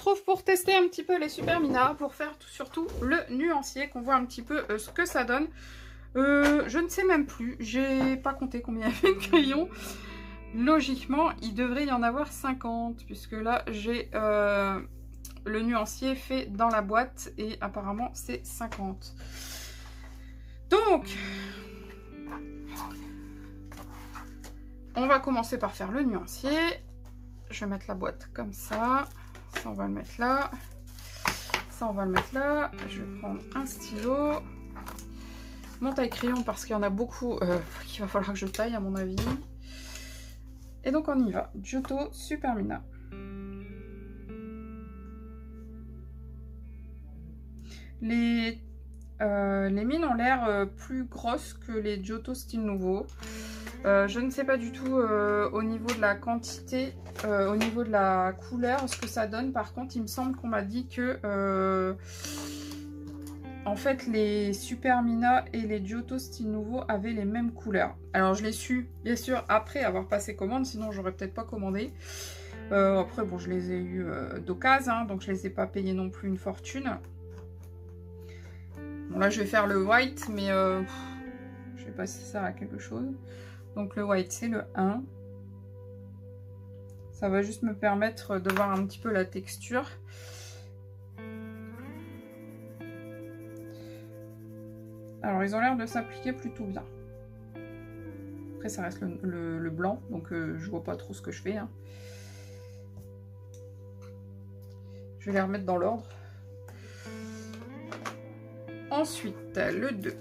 retrouve pour tester un petit peu les Super Mina, pour faire surtout le nuancier, qu'on voit un petit peu ce que ça donne. Je ne sais même plus, j'ai pas compté combien il y avait de crayons. Logiquement, il devrait y en avoir 50, puisque là j'ai le nuancier fait dans la boîte et apparemment c'est 50. Donc, on va commencer par faire le nuancier. Je vais mettre la boîte comme ça. Ça, on va le mettre là. Ça, on va le mettre là. Je vais prendre un stylo. Mon taille-crayon, parce qu'il y en a beaucoup qu'il va falloir que je taille, à mon avis. Et donc, on y va. Giotto Super Mina. Les mines ont l'air plus grosses que les Giotto style nouveau. Je ne sais pas du tout au niveau de la quantité, au niveau de la couleur, ce que ça donne. Par contre, il me semble qu'on m'a dit que en fait, les Super Mina et les Giotto style nouveau avaient les mêmes couleurs. Alors, je l'ai su, bien sûr, après avoir passé commande, sinon j'aurais peut-être pas commandé. Après, bon, je les ai eu d'occasion, hein, donc je les ai pas payés non plus une fortune. Bon, là, je vais faire le white, mais je sais pas si ça sert à quelque chose. Donc, le white, c'est le 1. Ça va juste me permettre de voir un petit peu la texture. Alors, ils ont l'air de s'appliquer plutôt bien. Après, ça reste le blanc, donc je vois pas trop ce que je fais. Hein. Je vais les remettre dans l'ordre. Ensuite, le 2.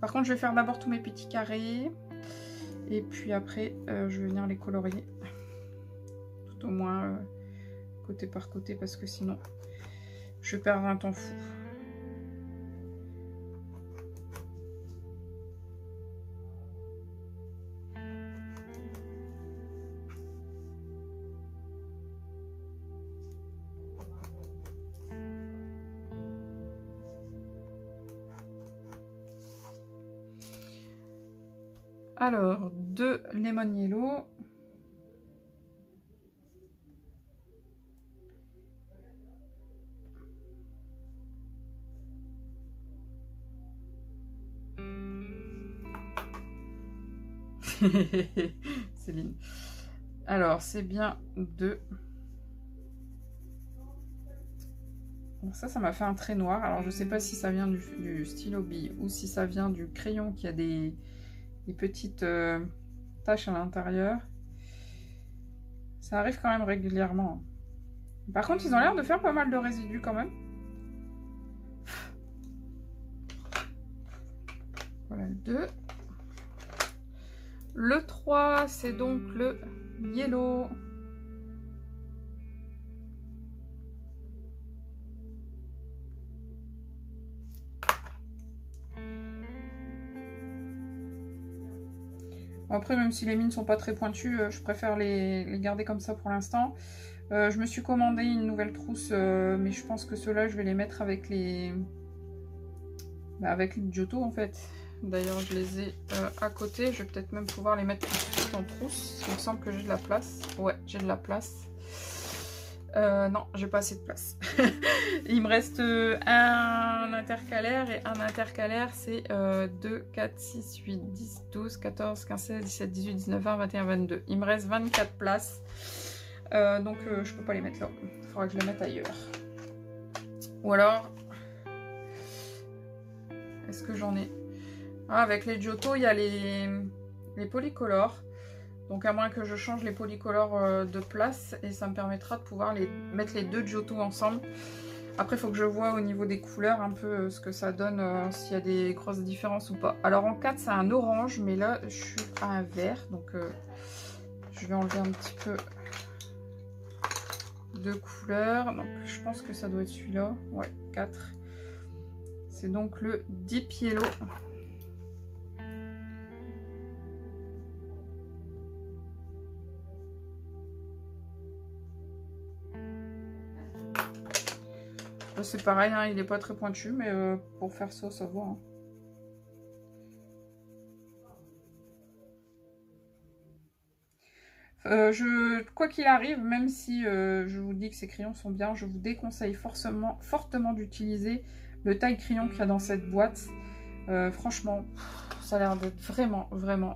Par contre, je vais faire d'abord tous mes petits carrés. Et puis après, je vais venir les colorier. Tout au moins, côté par côté, parce que sinon, je vais perdre un temps fou. Alors, 2 lemon yellow. Céline. Alors, c'est bien 2. Bon, ça m'a fait un trait noir. Alors, je sais pas si ça vient du stylo bille ou si ça vient du crayon qui a des petites taches à l'intérieur. Ça arrive quand même régulièrement. Par contre, ils ont l'air de faire pas mal de résidus quand même. Voilà le 2. Le 3, c'est donc le yellow. Après, même si les mines sont pas très pointues, je préfère les garder comme ça pour l'instant. Je me suis commandé une nouvelle trousse, mais je pense que ceux-là, je vais les mettre avec les... avec les Giotto en fait. D'ailleurs, je les ai à côté. Je vais peut-être même pouvoir les mettre tout de suite en trousse. Il me semble que j'ai de la place. Ouais, j'ai de la place. Non, j'ai pas assez de place. Il me reste un intercalaire et un intercalaire c'est 2, 4, 6, 8, 10, 12, 14, 15, 16, 17, 18, 19, 20, 21, 22. Il me reste 24 places. Donc je peux pas les mettre là. Il faudra que je les mette ailleurs. Ou alors... Est-ce que j'en ai... Ah, avec les Giotto, il y a les polycolores. Donc à moins que je change les polycolores de place et ça me permettra de pouvoir mettre les deux Giotto ensemble. Après il faut que je vois au niveau des couleurs un peu ce que ça donne, s'il y a des grosses différences ou pas. Alors en 4 c'est un orange mais là je suis à un vert donc je vais enlever un petit peu de couleur. Donc je pense que ça doit être celui-là. Ouais, 4. C'est donc le Deep Yellow. C'est pareil, hein, il n'est pas très pointu, mais pour faire ça, ça va. Hein. Quoi qu'il arrive, même si je vous dis que ces crayons sont bien, je vous déconseille fortement d'utiliser le taille crayon qu'il y a dans cette boîte. Franchement, ça a l'air d'être vraiment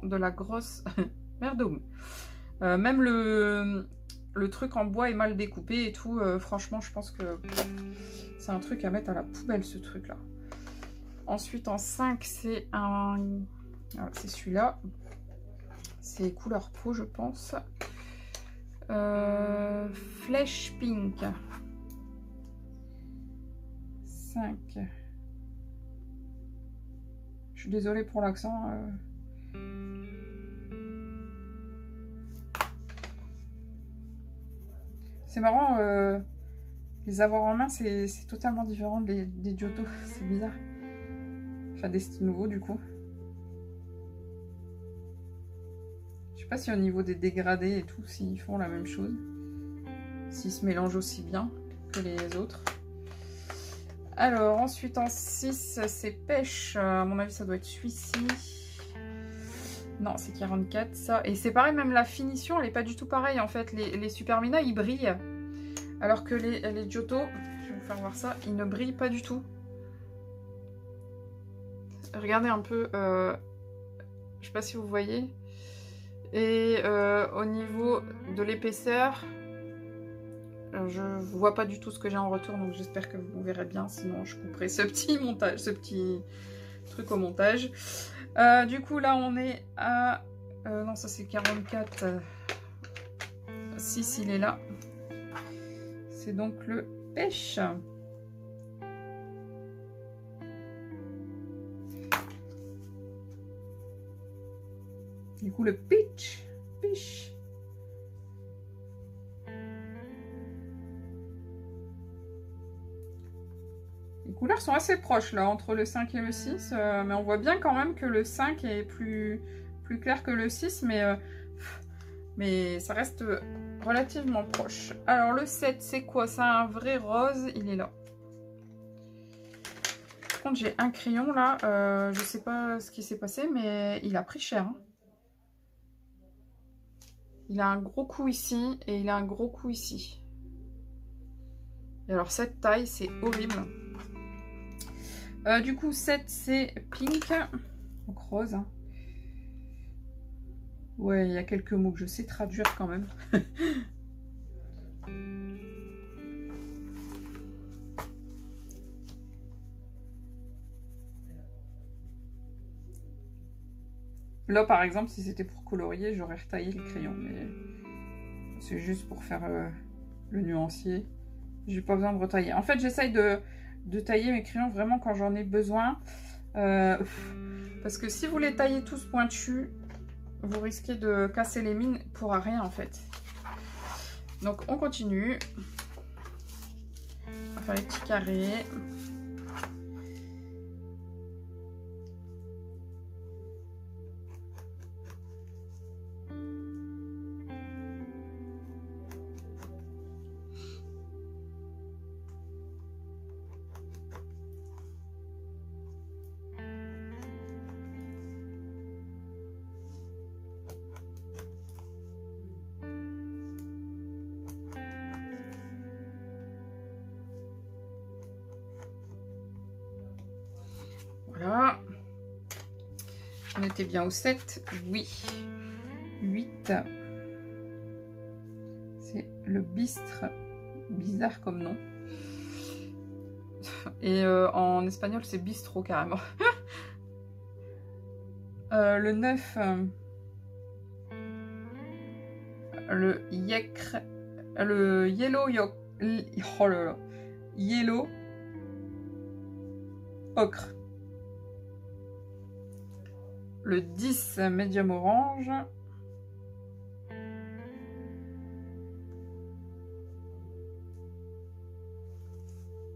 de la grosse merde. Même le truc en bois est mal découpé et tout. Franchement, je pense que c'est un truc à mettre à la poubelle, ce truc-là. Ensuite, en 5, c'est un... c'est celui-là. C'est couleur peau, je pense. Flèche pink. 5. Je suis désolée pour l'accent. C'est marrant, les avoir en main, c'est totalement différent des Giotto. C'est bizarre. Enfin, des styles nouveaux, du coup. Je sais pas si au niveau des dégradés et tout, s'ils font la même chose. S'ils se mélangent aussi bien que les autres. Alors, ensuite, en 6, c'est pêche. À mon avis, ça doit être celui-ci. Non, c'est 44, ça. Et c'est pareil, même la finition, elle n'est pas du tout pareille. En fait, les Supermina, ils brillent. Alors que les Giotto, je vais vous faire voir ça, ils ne brillent pas du tout. Regardez un peu, je sais pas si vous voyez. Et au niveau de l'épaisseur, je vois pas du tout ce que j'ai en retour, donc j'espère que vous verrez bien. Sinon, je couperai ce petit montage, ce petit truc au montage. Du coup, là, on est à... non, ça c'est 44. 6, il est là. C'est donc le pêche. Du coup, le pitch. Les couleurs sont assez proches là, entre le 5 et le 6. Mais on voit bien quand même que le 5 est plus clair que le 6. Mais ça reste relativement proche. Alors le 7, c'est quoi? C'est un vrai rose. Il est là. Par contre, j'ai un crayon là. Je sais pas ce qui s'est passé, mais il a pris cher. Hein. Il a un gros coup ici et il a un gros coup ici. Et alors cette taille, c'est horrible. Du coup, 7, c'est pink. Donc rose. Hein. Ouais, il y a quelques mots que je sais traduire quand même. Là, par exemple, si c'était pour colorier, j'aurais retaillé le crayon. Mais c'est juste pour faire le nuancier. J'ai pas besoin de retailler. En fait, j'essaye de tailler mes crayons vraiment quand j'en ai besoin. Parce que si vous les taillez tous pointus, vous risquez de casser les mines pour rien en fait. Donc on continue. On va faire les petits carrés. Voilà. On était bien au 7. Oui. 8. C'est le bistre. Bizarre comme nom. Et en espagnol, c'est bistro carrément. Le 9. Le yekre. Le yellow yok. Oh là là. Yellow ocre. Le 10, médium orange.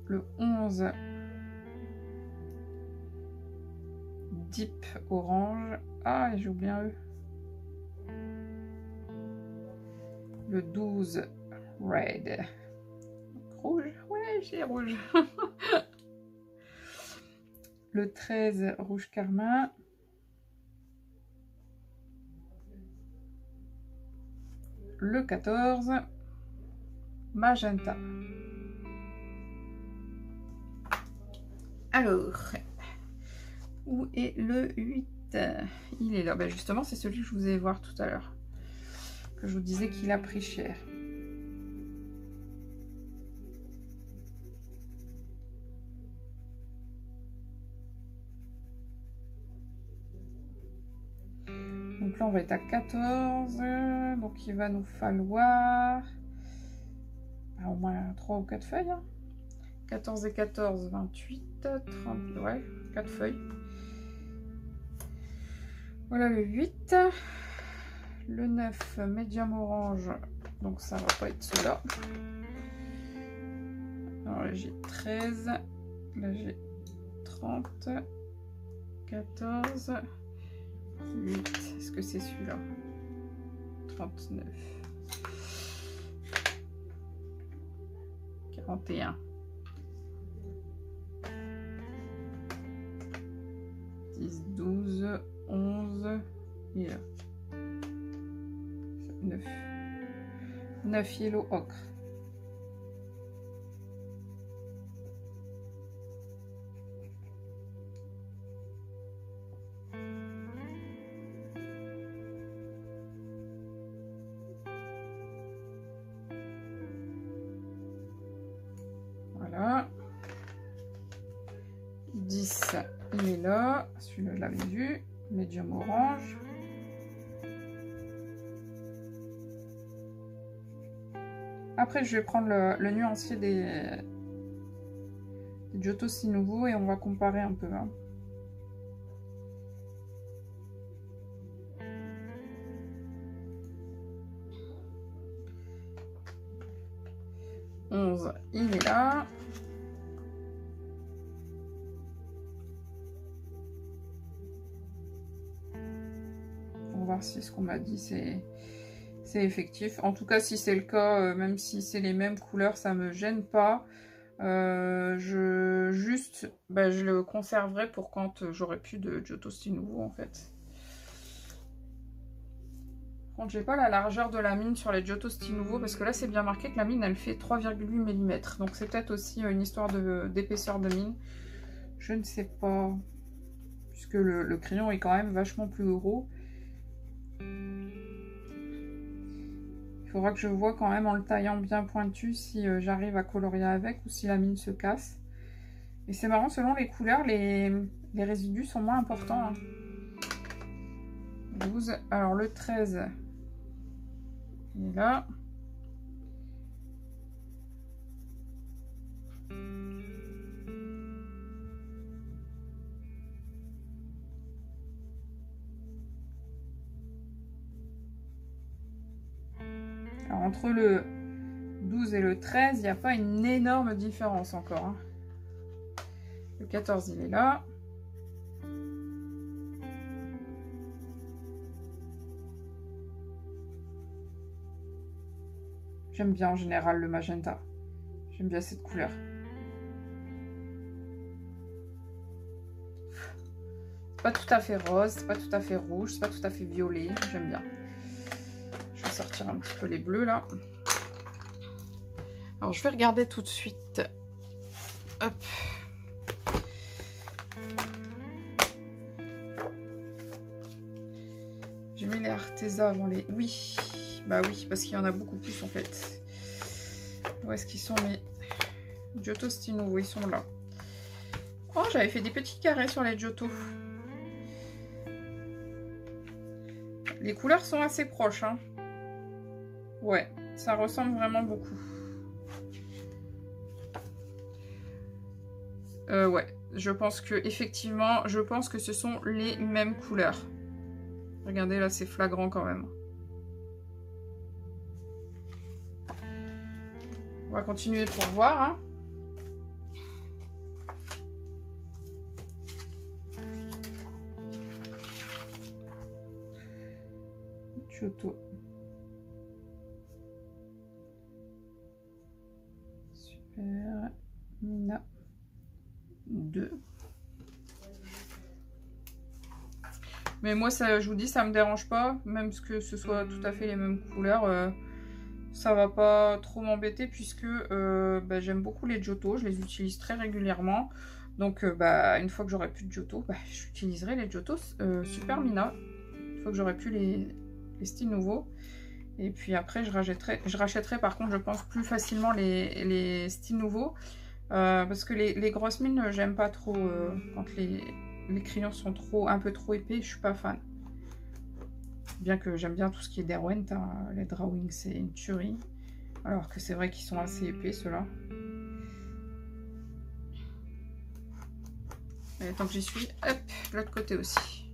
Le 11, deep orange. Ah, j'ai oublié un E. Le 12, red. Rouge, ouais, j'ai rouge. Le 13, rouge carmin. le 14, magenta. Alors, où est le 8? Il est là. Ben justement, c'est celui que je vous ai voir tout à l'heure. Que je vous disais qu'il a pris cher. Donc là, on va être à 14. Donc, il va nous falloir au moins 3 ou 4 feuilles. Hein. 14 et 14, 28, 30, ouais, 4 feuilles. Voilà le 8. Le 9, médium orange. Donc, ça va pas être cela. Alors là, j'ai 13. Là, j'ai 30. 14. 8. Est-ce que c'est celui-là? 39. 41. 10, 12, 11 et 9. 9 yellow ocre. Voilà. 10, il est là. Celui-là, je l'avais vu. Médium orange. Après, je vais prendre le nuancier des Giotto Si Nouveau et on va comparer un peu. Hein. Il est là. Pour voir si ce qu'on m'a dit c'est effectif. En tout cas, si c'est le cas, même si c'est les mêmes couleurs, ça me gêne pas. Je le conserverai pour quand j'aurai plus de Giotto Si Nouveau en fait. Contre, j'ai pas la largeur de la mine sur les Giotto Si Nouveau parce que là c'est bien marqué que la mine elle fait 3,8 mm. Donc c'est peut-être aussi une histoire d'épaisseur de mine. Je ne sais pas. Puisque le crayon est quand même vachement plus gros. Il faudra que je vois quand même en le taillant bien pointu si j'arrive à colorier avec ou si la mine se casse. Et c'est marrant, selon les couleurs, les résidus sont moins importants. Hein. 12. Alors le 13, il est là. Alors entre le 12 et le 13, il n'y a pas une énorme différence encore. Hein. Le 14, il est là. J'aime bien en général le magenta. J'aime bien cette couleur. C'est pas tout à fait rose, c'est pas tout à fait rouge, c'est pas tout à fait violet. J'aime bien. Je vais sortir un petit peu les bleus là. Alors je vais regarder tout de suite. Hop. J'ai mis les Arteza avant les... Oui, bah oui, parce qu'il y en a beaucoup plus en fait. Où est-ce qu'ils sont mes Giotto Si Nouveau? Ils sont là. Oh, j'avais fait des petits carrés sur les Giotto. Les couleurs sont assez proches. Hein. Ouais, ça ressemble vraiment beaucoup. Ouais, je pense que effectivement, je pense que ce sont les mêmes couleurs. Regardez là, c'est flagrant quand même. On va continuer pour voir. Hein. Giotto. Super. Mina 2. Mais moi, ça, je vous dis, ça me dérange pas. Même que ce soit tout à fait les mêmes couleurs. ça va pas trop m'embêter puisque bah, j'aime beaucoup les Giotto, je les utilise très régulièrement. Donc bah, une fois que j'aurai plus de Giotto, bah, j'utiliserai les Giotto Super Mina. Une fois que j'aurai plus les styles nouveaux. Et puis après, je rachèterai par contre, je pense, plus facilement les styles nouveaux. Parce que les grosses mines, j'aime pas trop quand les crayons sont un peu trop épais, je suis pas fan. Bien que j'aime bien tout ce qui est Derwent, hein, les drawings c'est une tuerie. Alors que c'est vrai qu'ils sont assez épais ceux-là. Et tant que j'y suis, hop, de l'autre côté aussi.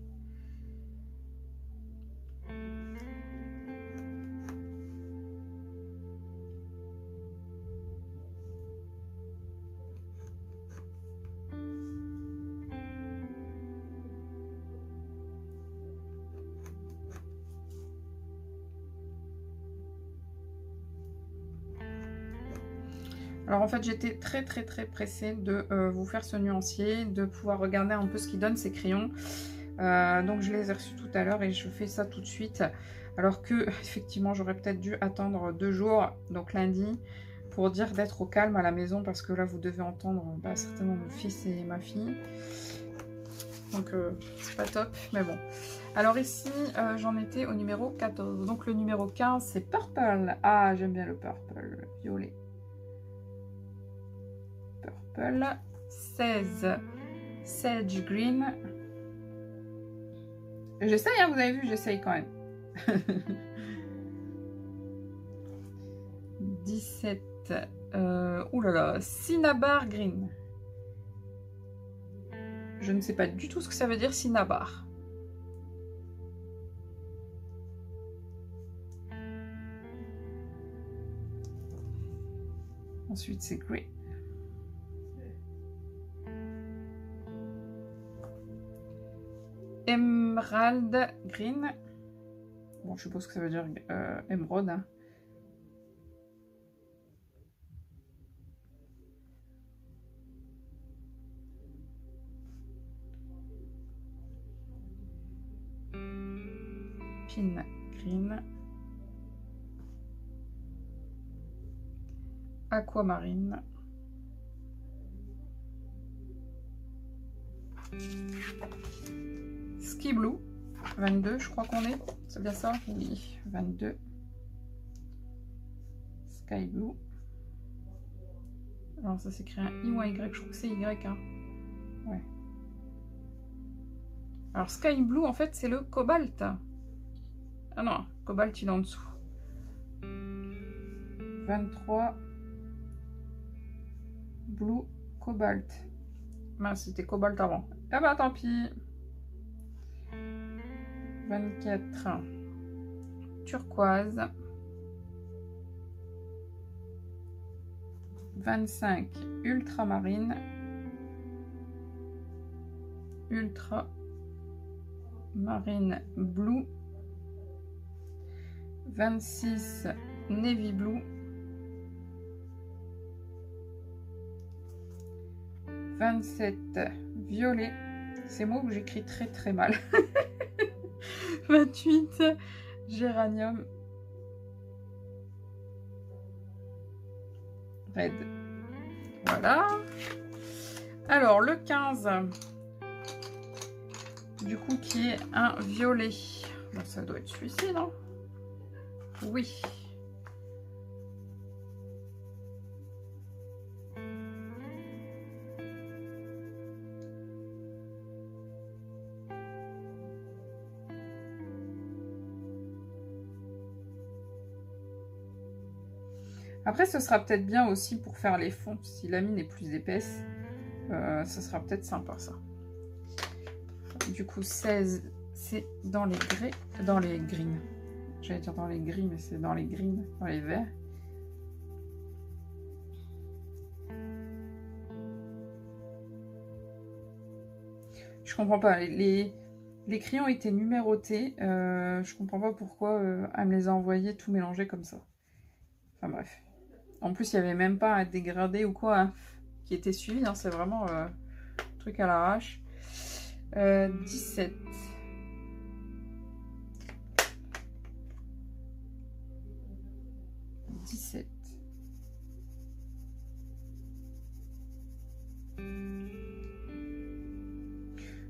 Alors en fait j'étais très pressée de vous faire ce nuancier, de pouvoir regarder un peu ce qui donne ces crayons. Donc je les ai reçus tout à l'heure et je fais ça tout de suite. Alors que effectivement j'aurais peut-être dû attendre 2 jours, donc lundi, pour dire d'être au calme à la maison parce que là vous devez entendre bah, certainement mon fils et ma fille. Donc c'est pas top, mais bon. Alors ici j'en étais au numéro 14. Donc le numéro 15 c'est Purple. Ah j'aime bien le purple, violet. 16 Sage Green. J'essaye, hein, vous avez vu, j'essaye quand même. 17 oulala, Cinnabar Green. Je ne sais pas du tout ce que ça veut dire Cinnabar. Ensuite c'est Grey. Emerald Green. Bon, je suppose que ça veut dire émeraude. Hein. Pin Green. Aquamarine. Ski Blue, 22, je crois qu'on est. C'est bien ça? Oui, 22. Sky Blue. Alors ça s'écrit un I ou un Y, je trouve que c'est Y. Hein. Ouais. Alors Sky Blue, en fait, c'est le cobalt. Ah non, cobalt, il est en dessous. 23. Blue Cobalt. Mince, c'était cobalt avant. Ah bah tant pis. 24 turquoise, 25 ultramarine, ultramarine blue, 26 navy blue, 27 violet. Ces mots que j'écris très mal. 28 géranium red. Voilà. Alors le 15 du coup qui est un violet. Bon, ça doit être celui-ci, non? Oui. Après, ce sera peut-être bien aussi pour faire les fonds. Si la mine est plus épaisse, ce sera peut-être sympa, ça. Du coup, 16, c'est dans les grès, dans les greens. J'allais dire dans les gris, mais c'est dans les greens, dans les verts. Je comprends pas. Les crayons étaient numérotés. Je comprends pas pourquoi elle me les a envoyés tout mélangés comme ça. Enfin bref. En plus, il n'y avait même pas un dégradé ou quoi hein, qui était suivi. Hein, c'est vraiment truc à l'arrache. 17.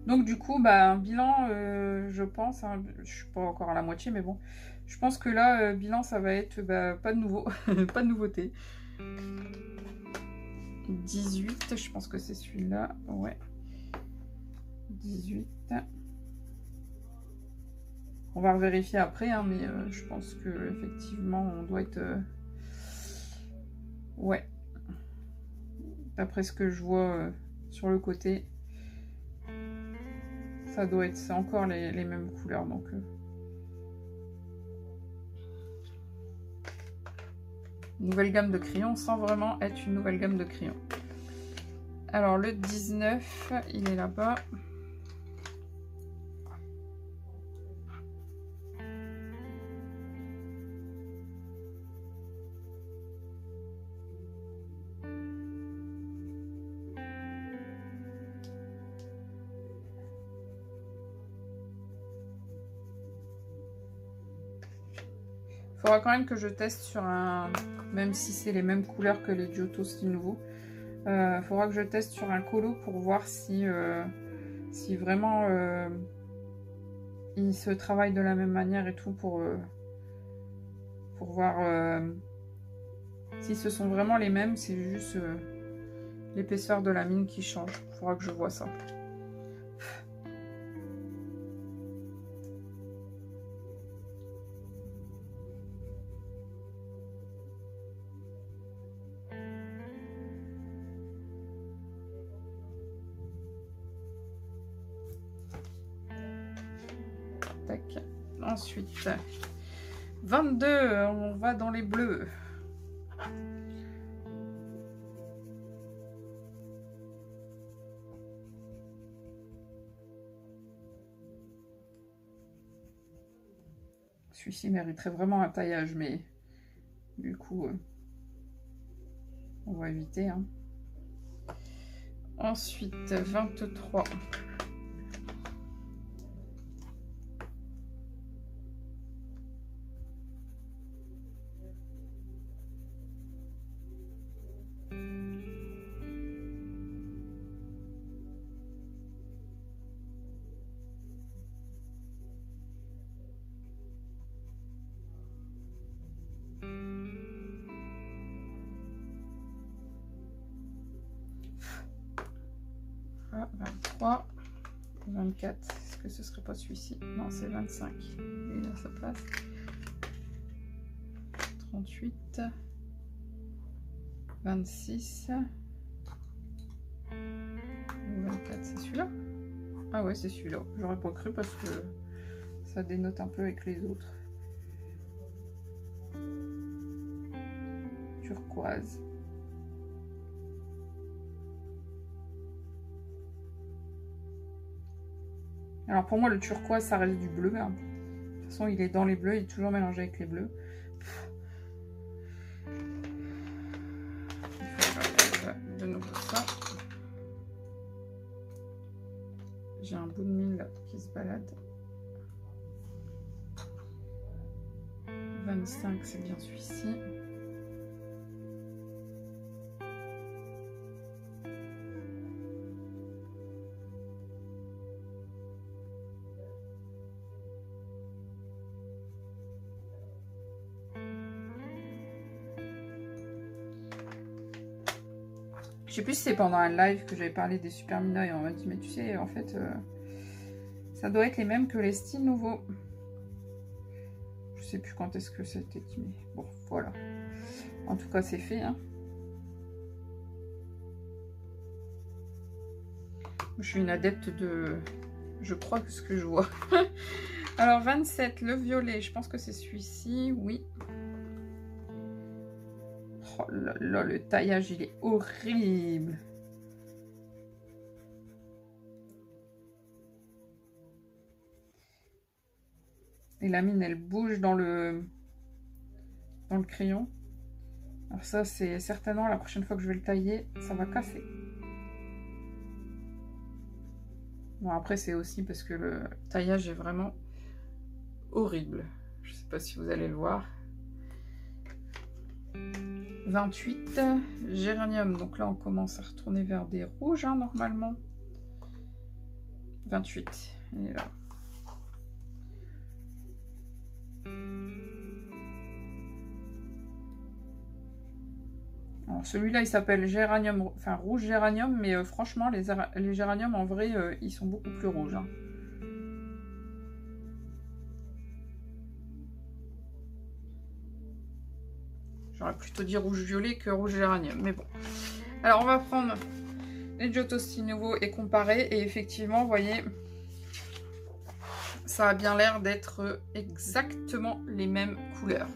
Donc du coup, bah, un bilan, je pense, hein, je suis pas encore à la moitié, mais bon, je pense que là, bilan, ça va être bah, pas de nouveau, pas de nouveauté. 18, je pense que c'est celui-là, ouais. 18. On va vérifier après, hein, mais je pense que effectivement, on doit être... ouais. D'après ce que je vois sur le côté, ça doit être... C'est encore les mêmes couleurs, donc... Nouvelle gamme de crayons sans vraiment être une nouvelle gamme de crayons. Alors le 19, il est là-bas. Il faudra quand même que je teste sur un... Même si c'est les mêmes couleurs que les Giotto style nouveau. Il faudra que je teste sur un colo pour voir si, si vraiment il se travaille de la même manière et tout pour voir si ce sont vraiment les mêmes, c'est juste l'épaisseur de la mine qui change. Il faudra que je vois ça. Tac. Ensuite, 22, on va dans les bleus. Celui-ci mériterait vraiment un taillage, mais du coup, on va éviter. Hein. Ensuite, 23. Ah, 23, 24, est-ce que ce serait pas celui-ci? Non, c'est 25, il a sa place. 38, 26, 24, c'est celui-là? Ah ouais, c'est celui-là, j'aurais pas cru parce que ça dénote un peu avec les autres. Turquoise. Alors pour moi le turquoise ça reste du bleu. Hein. De toute façon il est dans les bleus, il est toujours mélangé avec les bleus. Il faut faire de nouveau ça. J'ai un bout de mille qui se balade. 25 c'est bien celui-ci. Je sais plus si c'est pendant un live que j'avais parlé des Super Mina et on m'a dit mais tu sais en fait ça doit être les mêmes que les styles nouveaux. Je sais plus quand est-ce que c'était dit mais bon voilà. En tout cas c'est fait hein. Je suis une adepte de... Je crois que ce que je vois. Alors 27, le violet, je pense que c'est celui-ci, oui. Oh là là, le taillage, il est horrible. Et la mine, elle bouge dans le crayon. Alors ça, c'est certainement la prochaine fois que je vais le tailler, ça va casser. Bon, après, c'est aussi parce que le taillage est vraiment horrible. Je ne sais pas si vous allez le voir. 28, géranium. Donc là, on commence à retourner vers des rouges, hein, normalement. 28. Il est là. Alors celui-là, il s'appelle géranium, enfin rouge géranium, mais franchement, les géraniums, en vrai, ils sont beaucoup plus rouges. Hein. J'aurais plutôt dit rouge-violet que rouge-géranium, mais bon. Alors, on va prendre les Giotto nouveaux et comparer. Et effectivement, vous voyez, ça a bien l'air d'être exactement les mêmes couleurs.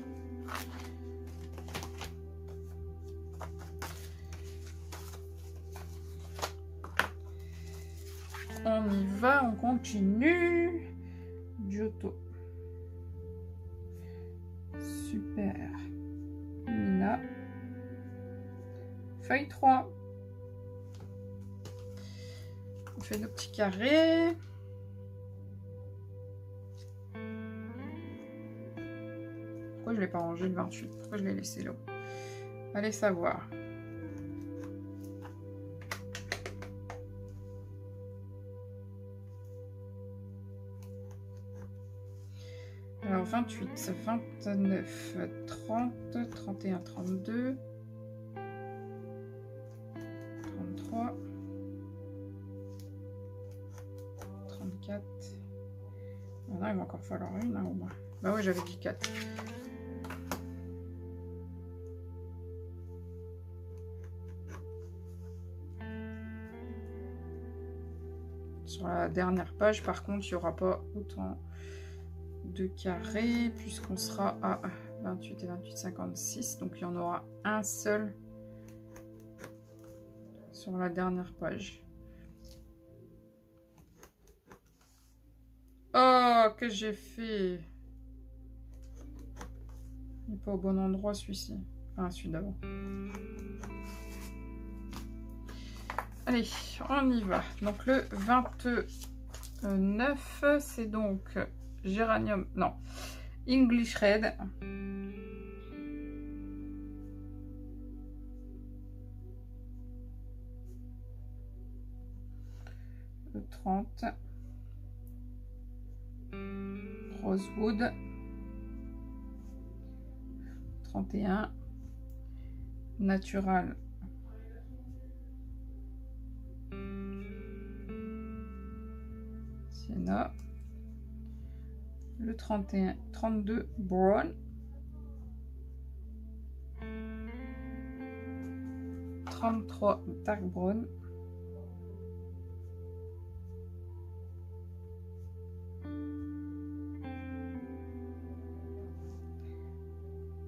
On y va, on continue. Giotto. Super. Mina. Feuille 3. On fait nos petits carrés. Pourquoi je ne l'ai pas rangé le 28? Pourquoi je l'ai laissé là? Allez savoir. Alors 28, 29, 30, 31, 32, 33, 34. Voilà, il va encore falloir une hein, au moins. Bah oui, j'avais dit 4. Sur la dernière page, par contre, il n'y aura pas autant de carrés puisqu'on sera à 28 et 28, 56. Donc, il y en aura un seul sur la dernière page. Oh, que j'ai fait! Il n'est pas au bon endroit celui-ci. Enfin, celui d'avant. Allez, on y va. Donc le 29, c'est donc géranium, non, English Red. Le 30. Rosewood. 31. Natural. Sienna. Le 31, 32 brown. 33 dark brown.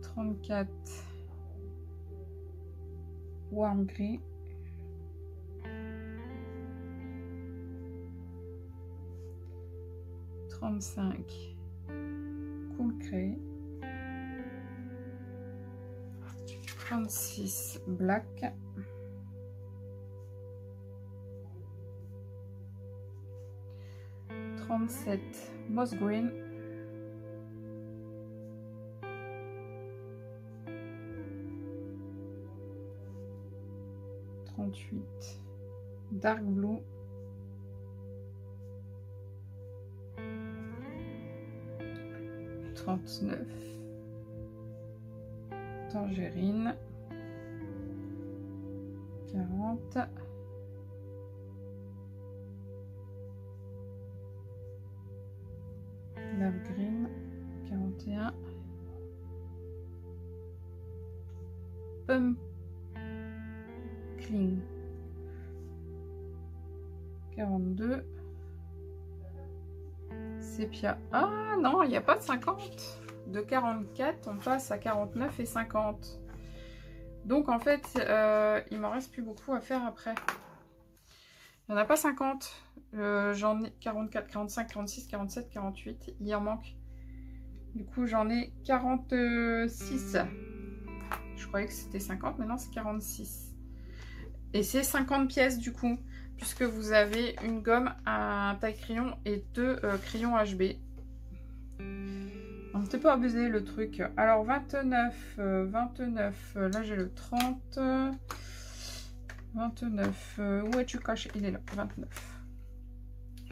34 warm gris. 35 cool cray. 36 black. 37 moss green. 38 dark blue. 39 tangerine. 40 lave green. 41 pumpkin. 42 sépia. Ah non, il n'y a pas de 50. De 44, on passe à 49 et 50. Donc en fait, il m'en reste plus beaucoup à faire après. Il n'y en a pas 50. J'en ai 44, 45, 46, 47, 48. Il en manque. Du coup, j'en ai 46. Je croyais que c'était 50, maintenant c'est 46. Et c'est 50 pièces du coup, puisque vous avez une gomme, un taille-crayon et 2 crayons HB. On ne peut pas abuser le truc. Alors 29, 29, là j'ai le 30. 29, où es-tu caché? Il est là, 29.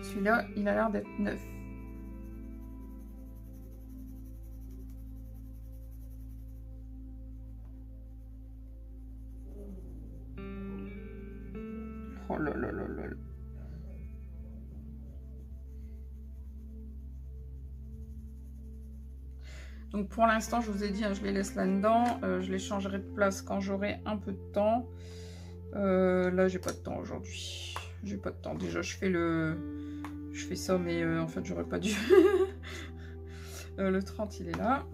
Celui-là, il a l'air d'être neuf. Oh là là là là. Donc pour l'instant, je vous ai dit, hein, je les laisse là-dedans. Je les changerai de place quand j'aurai un peu de temps. Là, j'ai pas de temps aujourd'hui. J'ai pas de temps. Déjà, je fais ça, mais en fait, j'aurais pas dû. Le 30, il est là.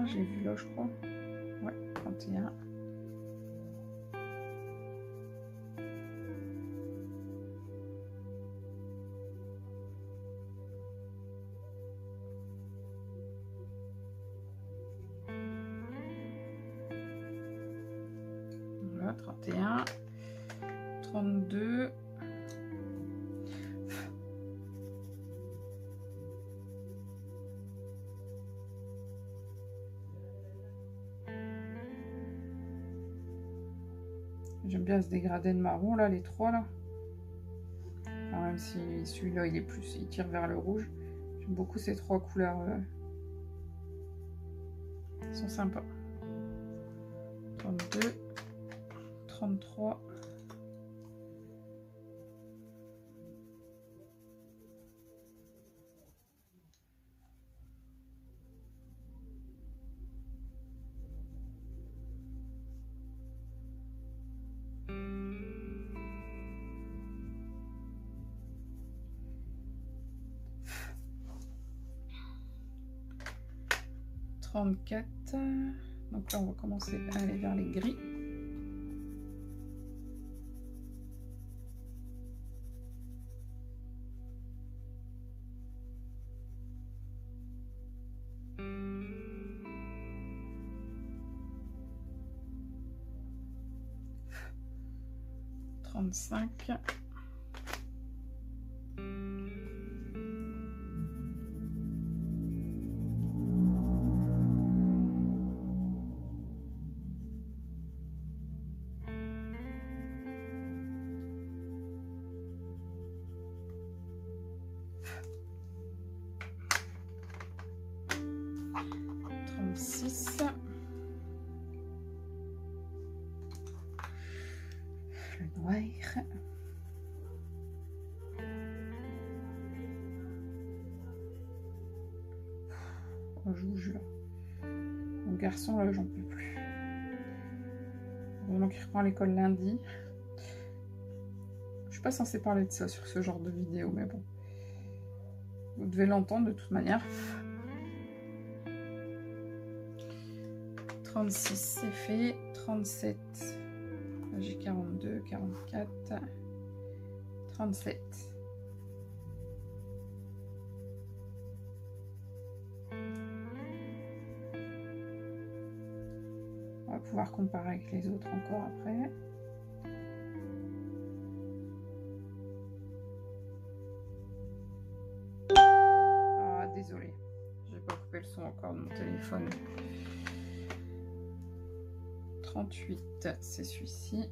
J'ai vu là, je crois. Ouais, 31. Voilà, 31. 32. J'aime bien ce dégradé de marron là, les trois là. Enfin, même si celui-là il est plus, il tire vers le rouge. J'aime beaucoup ces trois couleurs. Ils sont sympas. 32, 33. Donc là, on va commencer à aller vers les gris. Trente-cinq. 36. Le noir. Oh, je vous jure. Mon garçon, là, j'en peux plus. Vraiment qu'il reprend à l'école lundi. Je suis pas censée parler de ça sur ce genre de vidéo, mais bon. Vous devez l'entendre de toute manière. 36, c'est fait. 37. J'ai 42, 44, 37. On va pouvoir comparer avec les autres encore après. Ah, désolé. J'ai pas coupé le son encore de mon téléphone. 38, c'est celui-ci.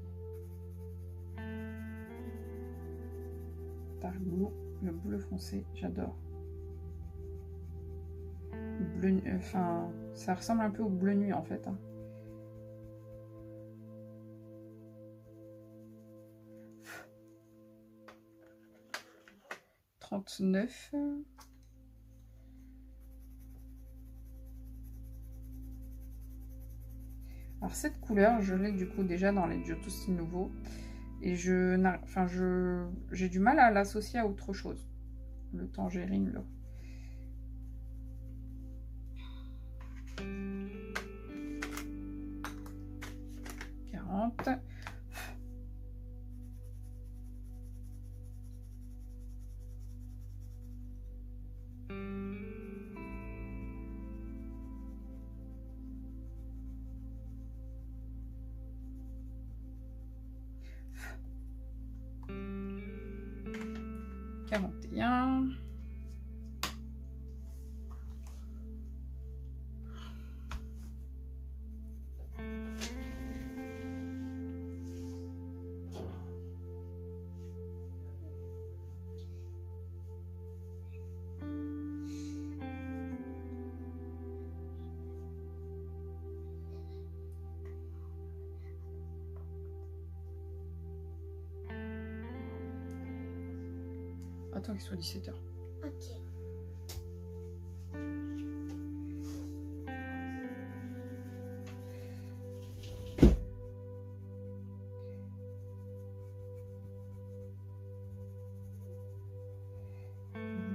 Dark Blue, le bleu foncé, j'adore. Bleu, enfin, ça ressemble un peu au bleu nuit en fait. Hein. « 39. Alors cette couleur, je l'ai du coup déjà dans les Giotto nouveaux. Et j'ai du mal à l'associer à autre chose. Le tangerine là. 41. Attends qu'il soit 17 h. Ok.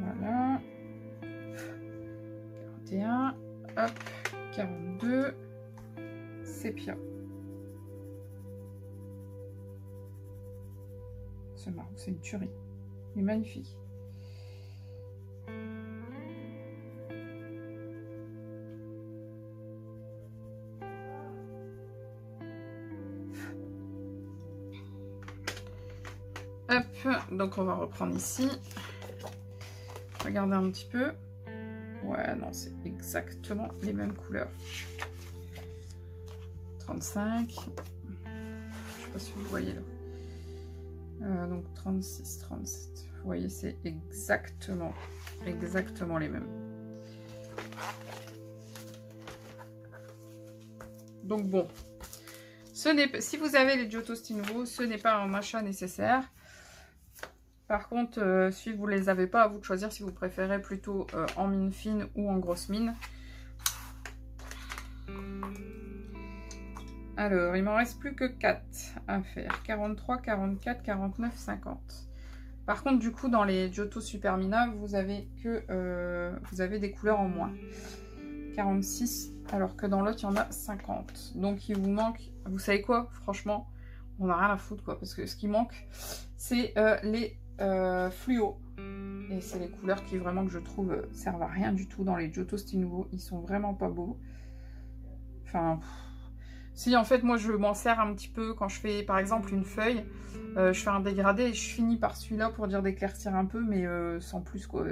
Voilà. 41. Hop. 42. Sépia. Ce marron, c'est une tuerie. Il est magnifique. Hop, donc on va reprendre ici. Regardez un petit peu. Ouais, non, c'est exactement les mêmes couleurs. 35. Je sais pas si vous voyez là. Donc 36, 37. Vous voyez, c'est exactement les mêmes. Donc bon, si vous avez les Giotto Style Nouveau, ce n'est pas un achat nécessaire. Par contre, si vous ne les avez pas, à vous de choisir si vous préférez plutôt en mine fine ou en grosse mine. Alors, il m'en reste plus que 4 à faire. 43, 44, 49, 50. Par contre, du coup, dans les Giotto Super Mina, vous avez des couleurs en moins. 46, alors que dans l'autre, il y en a 50. Donc, il vous manque... Vous savez quoi? Franchement, on n'a rien à foutre, quoi. Parce que ce qui manque, c'est les fluo. Et c'est les couleurs qui, vraiment, que je trouve, servent à rien du tout dans les Giotto Style Nouveau. Ils sont vraiment pas beaux. Enfin... Si, en fait, moi, je m'en sers un petit peu quand je fais, par exemple, une feuille. Je fais un dégradé et je finis par celui-là pour dire d'éclaircir un peu, mais sans plus, quoi.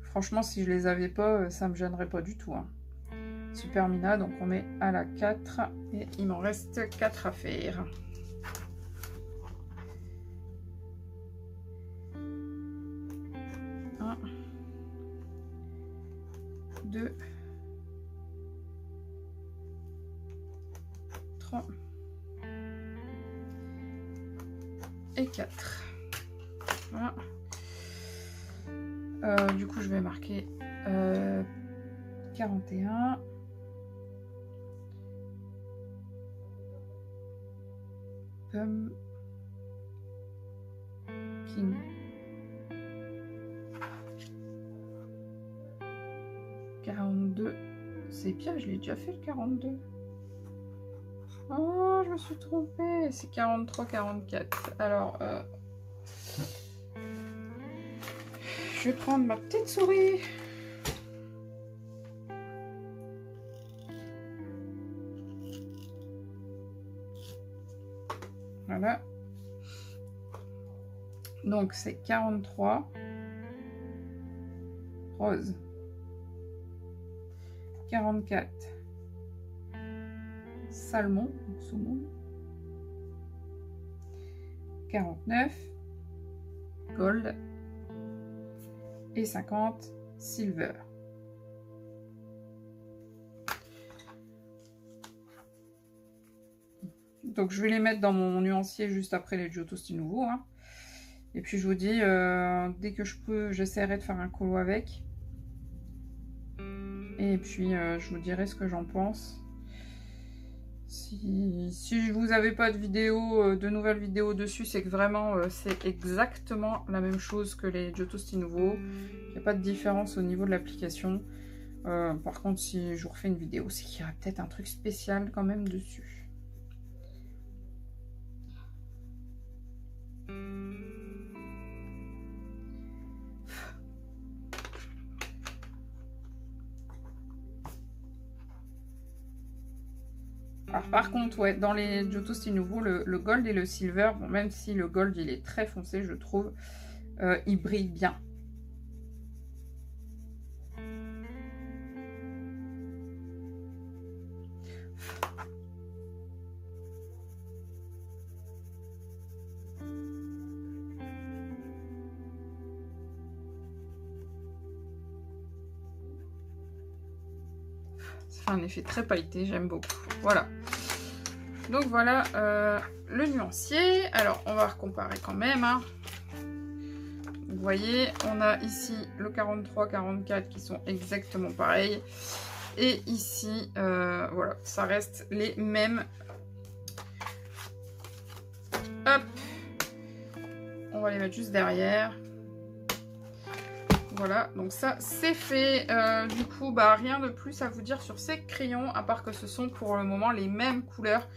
Franchement, si je les avais pas, ça me gênerait pas du tout. Hein. Super Mina, donc on est à la 4 et il m'en reste 4 à faire. Un, 2, 3 et 4. Voilà. Du coup, je vais marquer 41. Pumpkin. C'est bien, je l'ai déjà fait le 42. Oh, je me suis trompée. C'est 43, 44. Alors, je vais prendre ma petite souris. Voilà. Donc, c'est 43. Rose. 44. Salmon, saumon. 49. Gold. Et 50. Silver. Donc je vais les mettre dans mon nuancier juste après les Giotto Style Nouveau. Hein. Et puis je vous dis, dès que je peux, j'essaierai de faire un colo avec. Et puis je vous dirai ce que j'en pense. Si vous n'avez pas de vidéo, de nouvelles vidéos dessus, c'est que vraiment c'est exactement la même chose que les Giotto Style Nouveau. Il n'y a pas de différence au niveau de l'application. Par contre, si je vous refais une vidéo, c'est qu'il y aura peut-être un truc spécial quand même dessus. Alors par contre, ouais, dans les Giotto Style Nouveau, le gold et le silver, bon, même si le gold il est très foncé, je trouve, il brille bien. Ça fait un effet très pailleté, j'aime beaucoup. Voilà. Donc voilà le nuancier. Alors on va recomparer quand même. Hein. Vous voyez, on a ici le 43-44 qui sont exactement pareils. Et ici, voilà, ça reste les mêmes. Hop. On va les mettre juste derrière. Voilà, donc ça c'est fait. Du coup, bah rien de plus à vous dire sur ces crayons, à part que ce sont pour le moment les mêmes couleurs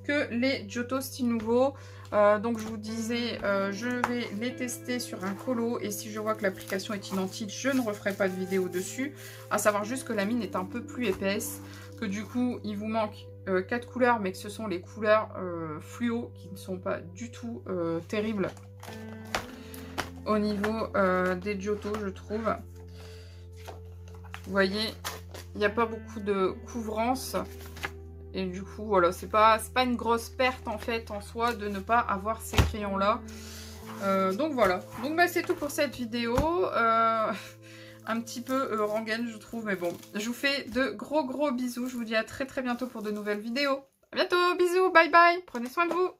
que les Giotto Style Nouveau. Donc je vous disais, je vais les tester sur un colo et si je vois que l'application est identique, je ne referai pas de vidéo dessus. À savoir juste que la mine est un peu plus épaisse, que du coup il vous manque 4 couleurs, mais que ce sont les couleurs fluo qui ne sont pas du tout terribles au niveau des Giotto, je trouve. Vous voyez, il n'y a pas beaucoup de couvrance. Et du coup, voilà, c'est pas une grosse perte en fait en soi de ne pas avoir ces crayons là. Donc voilà. Donc bah, c'est tout pour cette vidéo. Un petit peu rengaine je trouve. Mais bon, je vous fais de gros bisous. Je vous dis à très bientôt pour de nouvelles vidéos. À bientôt, bisous, bye bye. Prenez soin de vous.